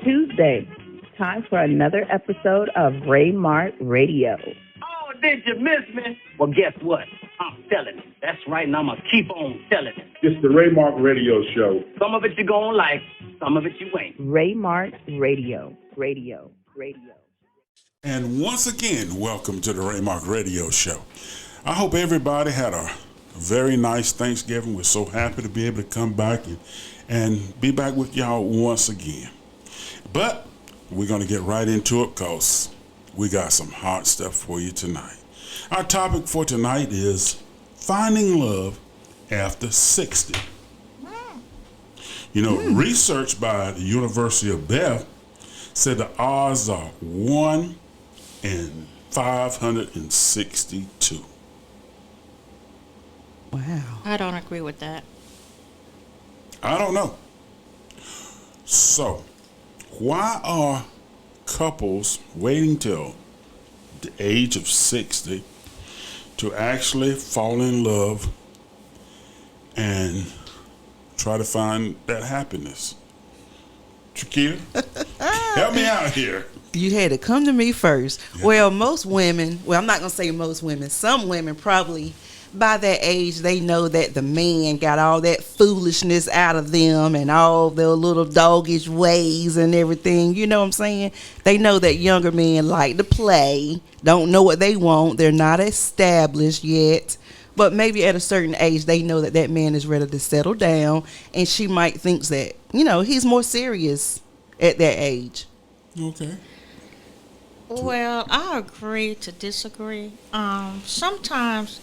Tuesday. Time for another episode of RayMart Radio. Oh, did you miss me? Well, guess what? I'm selling it. That's right, and I'm going to keep on selling it. It's the RayMart Radio Show. Some of it you're going to like, some of it you ain't. RayMart Radio. And once again, welcome to the RayMart Radio Show. I hope everybody had a very nice Thanksgiving. We're so happy to be able to come back and be back with y'all once again. But we're going to get right into it because we got some hot stuff for you tonight. Our topic for tonight is finding love after 60. You know, research by the University of Bath said the odds are 1 in 562. Wow. I don't agree with that. I don't know. So, why are couples waiting till the age of 60 to actually fall in love and try to find that happiness? Chiquita, help me out here. You had to come to me first. Yeah. Well, most women, I'm not going to say most women, some women probably by that age, they know that the man got all that foolishness out of them and all their little doggish ways and everything. You know what I'm saying? They know that younger men like to play, don't know what they want. They're not established yet. But maybe at a certain age, they know that that man is ready to settle down. And she might think that, he's more serious at that age. Okay. Well, I agree to disagree. Sometimes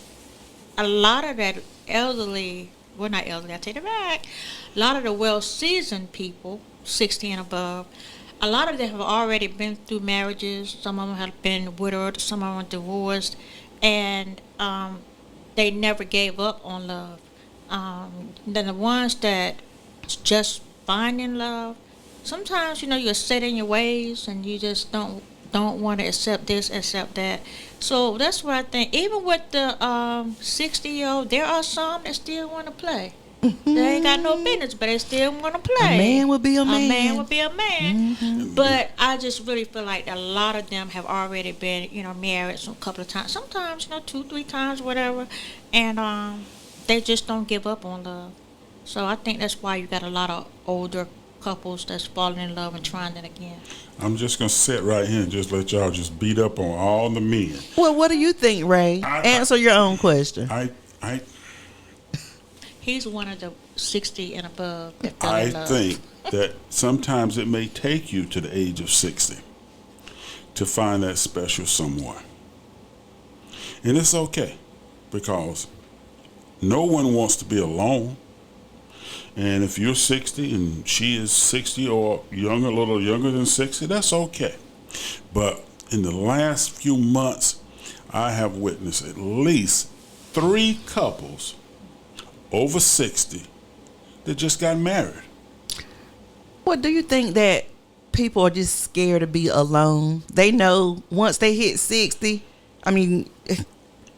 a lot of that elderly, well, not elderly, I take it back. A lot of the well-seasoned people, 60 and above, a lot of them have already been through marriages. Some of them have been widowed, some of them are divorced, and they never gave up on love. Then the ones that just finding love, sometimes, you're set in your ways and you just don't want to accept this, accept that. So that's what I think. Even with the 60-year-old, there are some that still want to play. Mm-hmm. They ain't got no business, but they still want to play. A man will be a man. A man will be a man. Mm-hmm. But I just really feel like a lot of them have already been, married a couple of times. Sometimes, 2-3 times, whatever. And they just don't give up on love. So I think that's why you got a lot of older couples that's falling in love and trying it again. I'm just going to sit right here and just let y'all just beat up on all the men. Well, what do you think, Ray? Answer your own question. He's one of the 60 and above that fell I in love. think that sometimes it may take you to the age of 60 to find that special someone. And it's okay because no one wants to be alone. And if you're 60 and she is 60 or younger, a little younger than 60, that's okay. But in the last few months, I have witnessed at least 3 couples over 60 that just got married. Well, do you think that people are just scared to be alone? They know once they hit 60,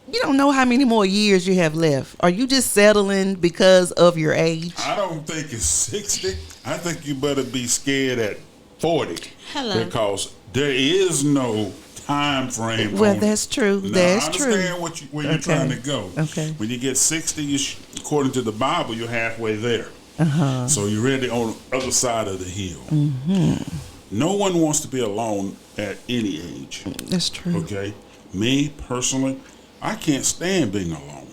you don't know how many more years you have left. Are you just settling because of your age? I don't think it's 60. I think you better be scared at 40. Hello. Because there is no time frame. Well, that's true. Now, that's true. true. I understand where you're trying to go. Okay. When you get 60, according to the Bible, you're halfway there. Uh-huh. So you're ready on the other side of the hill. Mm-hmm. No one wants to be alone at any age. That's true. Okay? Me, personally, I can't stand being alone.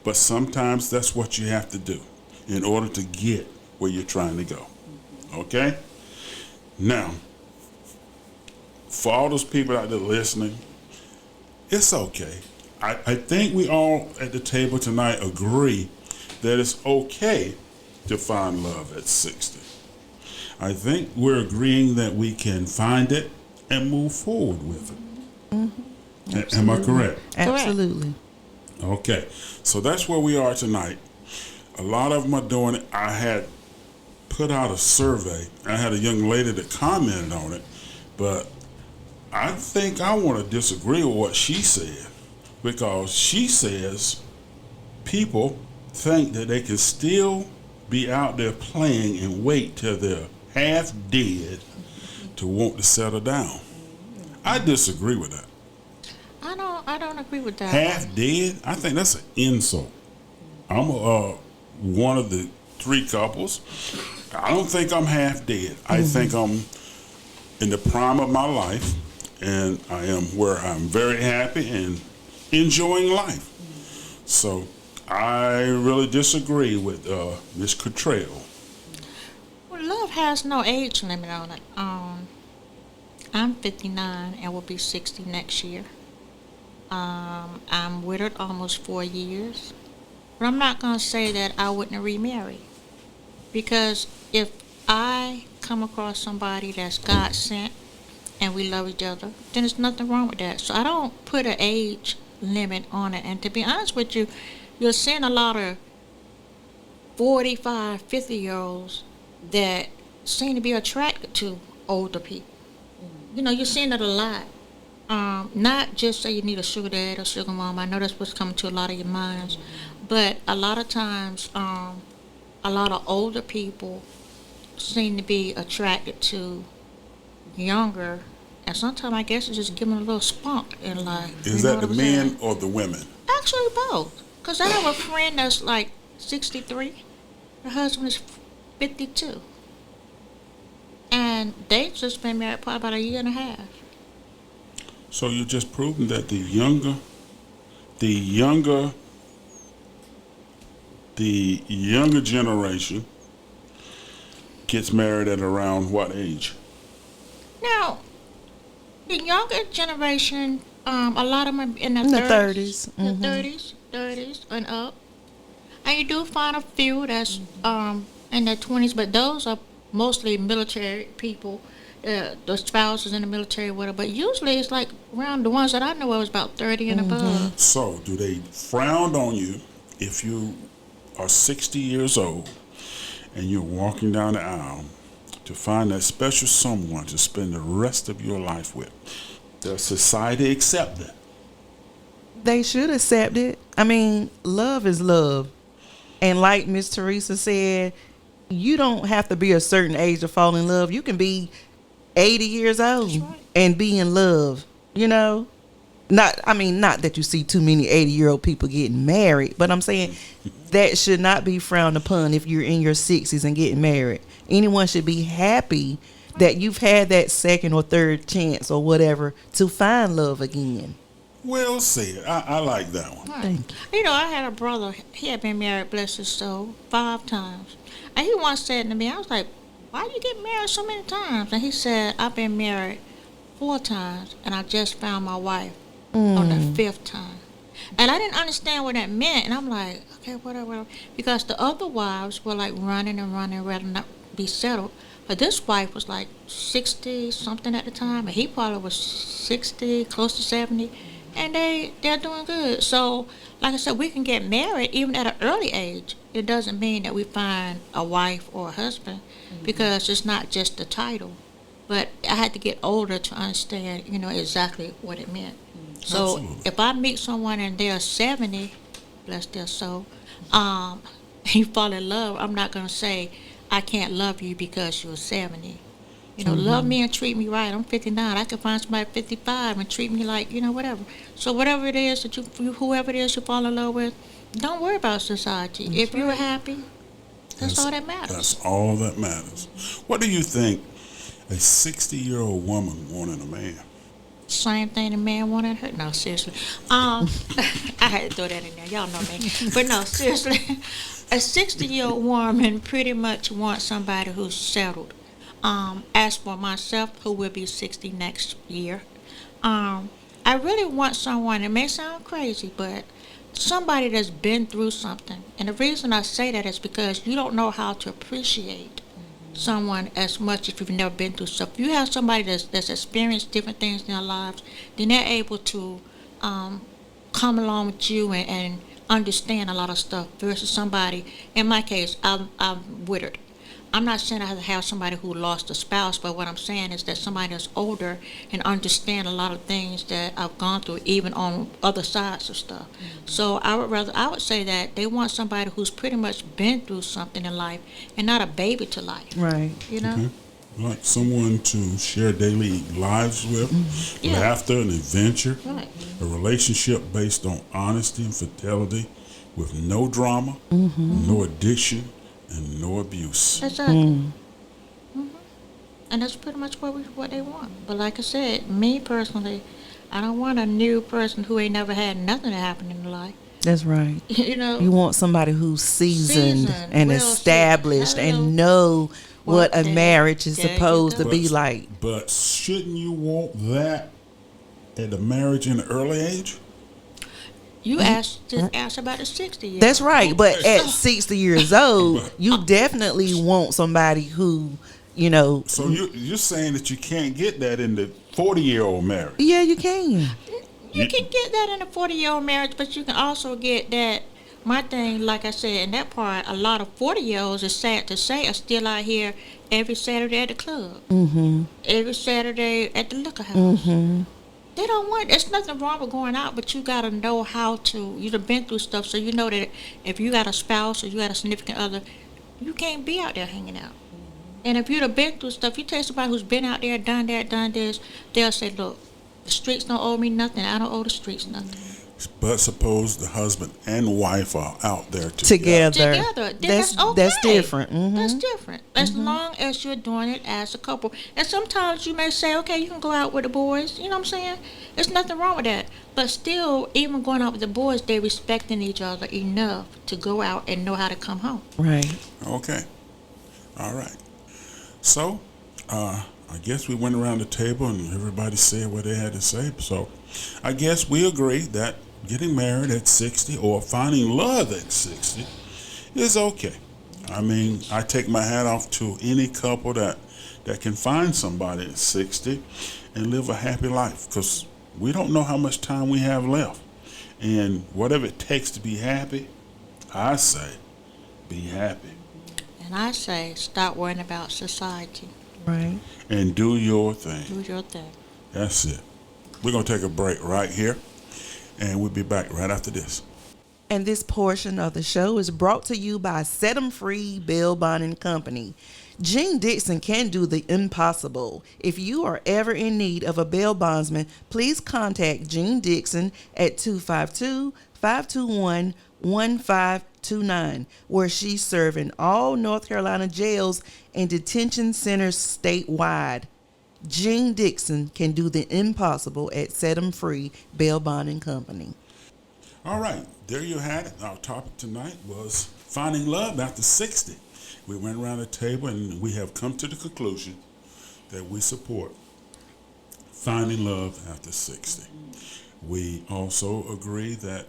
But sometimes that's what you have to do in order to get where you're trying to go. Okay? Now, for all those people out there listening, it's okay. I think we all at the table tonight agree that it's okay to find love at 60. I think we're agreeing that we can find it and move forward with it. Mm-hmm. Am I correct? Absolutely. Okay, so that's where we are tonight. A lot of them are doing it. I had put out a survey. I had a young lady that commented on it, but I think I want to disagree with what she said because she says people think that they can still be out there playing and wait till they're half dead to want to settle down. I disagree with that. I don't agree with that. Half dead? I think that's an insult. I'm one of the 3 couples. I don't think I'm half dead. I think I'm in the prime of my life, and I am where I'm very happy and enjoying life. So I really disagree with Ms. Cottrell. Well, love has no age limit on it. I'm 59 and will be 60 next year. I'm widowed almost 4 years. But I'm not going to say that I wouldn't remarry. Because if I come across somebody that's God sent and we love each other, then there's nothing wrong with that. So I don't put an age limit on it. And to be honest with you, you're seeing a lot of 45, 50-year-olds that seem to be attracted to older people. You know, you're seeing it a lot. Not just say you need a sugar dad or sugar mom. I know that's what's coming to a lot of your minds. But a lot of times, a lot of older people seem to be attracted to younger. And sometimes I guess it's just giving them a little spunk in life. Is that the men or the women? Actually, both. Because I have a friend that's like 63. Her husband is 52. And they've just been married probably about a year and a half. So you're just proving that the younger generation gets married at around what age? Now, the younger generation, a lot of them are in their 30s. Mm-hmm. The 30s and up. And you do find a few that's in their 20s, but those are mostly military people. The spouses in the military, whatever. But usually it's like around the ones that I know of is about 30 and above. So do they frown on you if you are 60 years old and you're walking down the aisle to find that special someone to spend the rest of your life with? Does society accept that? They should accept it. I mean, love is love. And like Miss Teresa said, you don't have to be a certain age to fall in love. You can be 80 years old and be in love, you know? Not that you see too many 80-year-old people getting married, but I'm saying that should not be frowned upon if you're in your 60s and getting married. Anyone should be happy that you've had that second or third chance or whatever to find love again. Well said. I like that one. Right. Thank you. You know, I had a brother, he had been married, bless his soul, 5 times. And he once said to me, I was like, why you get married so many times? And he said, I've been married 4 times, and I just found my wife on the 5th time. And I didn't understand what that meant. And I'm like, okay, whatever. Because the other wives were like running and running, rather not be settled. But this wife was like 60 something at the time, and he probably was 60, close to 70. And they're doing good. So, like I said, we can get married even at an early age. It doesn't mean that we find a wife or a husband, because it's not just the title. But I had to get older to understand, you know, exactly what it meant. So Absolutely. if I meet someone and they're 70, bless their soul, you fall in love, I'm not going to say, I can't love you because you're 70. You know, love me and treat me right. I'm 59. I could find somebody 55 and treat me like, you know, whatever. So whatever it is that whoever it is you fall in love with, don't worry about society. If you're happy, that's all that matters. That's all that matters. What do you think a 60-year-old woman wanted a man? Same thing a man wanted her. No, seriously. I had to throw that in there. Y'all know me. But no, seriously. A 60-year-old woman pretty much wants somebody who's settled. As for myself, who will be 60 next year, I really want someone, it may sound crazy, but somebody that's been through something. And the reason I say that is because you don't know how to appreciate someone as much if you've never been through stuff. If you have somebody that's experienced different things in their lives, then they're able to come along with you and understand a lot of stuff versus somebody, in my case, I'm widowed. I'm not saying I have to have somebody who lost a spouse, but what I'm saying is that somebody that's older and understand a lot of things that I've gone through, even on other sides of stuff. So I would say that they want somebody who's pretty much been through something in life and not a baby to life. Right. You know? Okay. like someone to share daily lives with, Yeah. laughter and adventure, Right. a relationship based on honesty and fidelity with no drama, no addiction, and no abuse. Exactly. And that's pretty much what they want. But like I said, me personally, I don't want a new person who ain't never had nothing to happen in their life. That's right. You know, You want somebody who's seasoned and well established seasoned. and know what a there- marriage is there you supposed to go. be like. But shouldn't you want that at the marriage in an early age? You just asked about the 60 year. That's right. But Okay. at 60 years old, you definitely want somebody who, So you're saying that you can't get that in the 40-year-old marriage? yeah, you can. You can get that in a 40-year-old marriage, but you can also get that. My thing, like I said, in that part, a lot of 40-year-olds, is sad to say, are still out here every Saturday at the club. Every Saturday at the liquor house. They don't want. There's nothing wrong with going out, but you gotta know how to. You've been through stuff, so you know that if you got a spouse or you got a significant other, you can't be out there hanging out. And if you'd have been through stuff, you tell somebody who's been out there, done that, done this, they'll say, "Look, the streets don't owe me nothing. I don't owe the streets nothing." But suppose the husband and wife are out there together. Together, then that's okay. That's different. That's different. As long as you're doing it as a couple. And sometimes you may say, okay, you can go out with the boys. You know what I'm saying? There's nothing wrong with that. But still, even going out with the boys, they're respecting each other enough to go out and know how to come home. Right. Okay. All right. So, I guess we went around the table and everybody said what they had to say. So, I guess we agree that getting married at 60 or finding love at 60 is okay. I mean, I take my hat off to any couple that can find somebody at 60 and live a happy life, because we don't know how much time we have left. And whatever it takes to be happy, I say, be happy. And I say, stop worrying about society. Right. And do your thing. Do your thing. That's it. We're going to take a break right here, and we'll be back right after this. And this portion of the show is brought to you by Set 'em Free Bail Bonding Company. Gene Dixon can do the impossible. If you are ever in need of a bail bondsman, please contact Gene Dixon at 252-521-1529, where she's serving all North Carolina jails and detention centers statewide. Gene Dixon can do the impossible at Set 'em Free Bail Bonding Company. All right, there you had it. Our topic tonight was finding love after 60. We went around the table and we have come to the conclusion that we support finding love after 60. We also agree that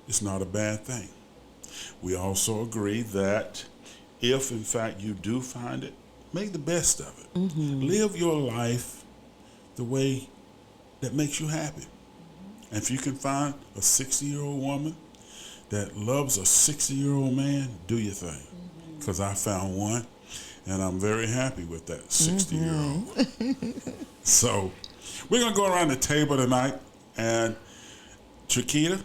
it's not a bad thing. We also agree that if in fact you do find it, make the best of it. Live your life the way that makes you happy. And if you can find a 60-year-old woman that loves a 60-year-old man, do your thing. Because I found one, and I'm very happy with that 60-year-old. So we're going to go around the table tonight. And Chiquita?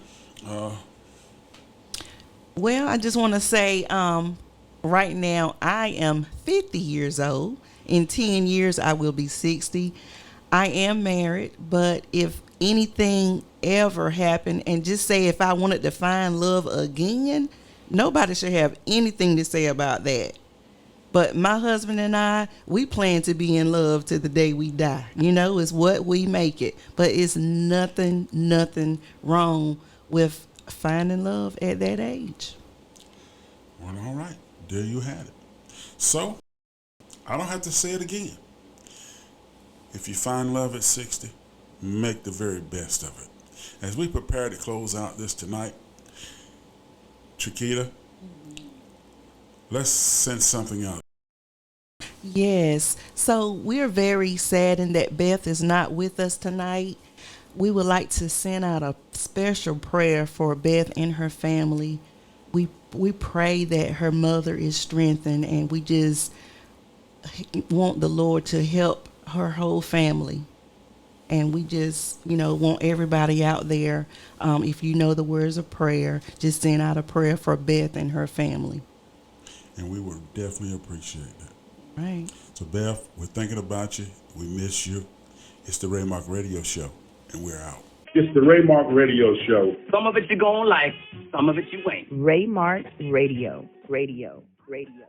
Well, I just want to say, right now, I am 50 years old. In 10 years, I will be 60. I am married, but if anything ever happened, and just say if I wanted to find love again, nobody should have anything to say about that. But my husband and I, we plan to be in love to the day we die. You know, it's what we make it. But it's nothing wrong with finding love at that age. Well, all right. There you had it. So, I don't have to say it again. If you find love at 60, make the very best of it. As we prepare to close out this tonight, Chiquita, let's send something out. Yes. So we're very saddened that Beth is not with us tonight. We would like to send out a special prayer for Beth and her family. We pray that her mother is strengthened, and we just want the Lord to help her whole family. And we just, want everybody out there, if you know the words of prayer, just send out a prayer for Beth and her family. And we would definitely appreciate that. Right. So, Beth, we're thinking about you. We miss you. It's the RayMart Radio Show, and we're out. It's the RayMart Radio Show. Some of it you gonna like, some of it you ain't. RayMart Radio. Radio. Radio.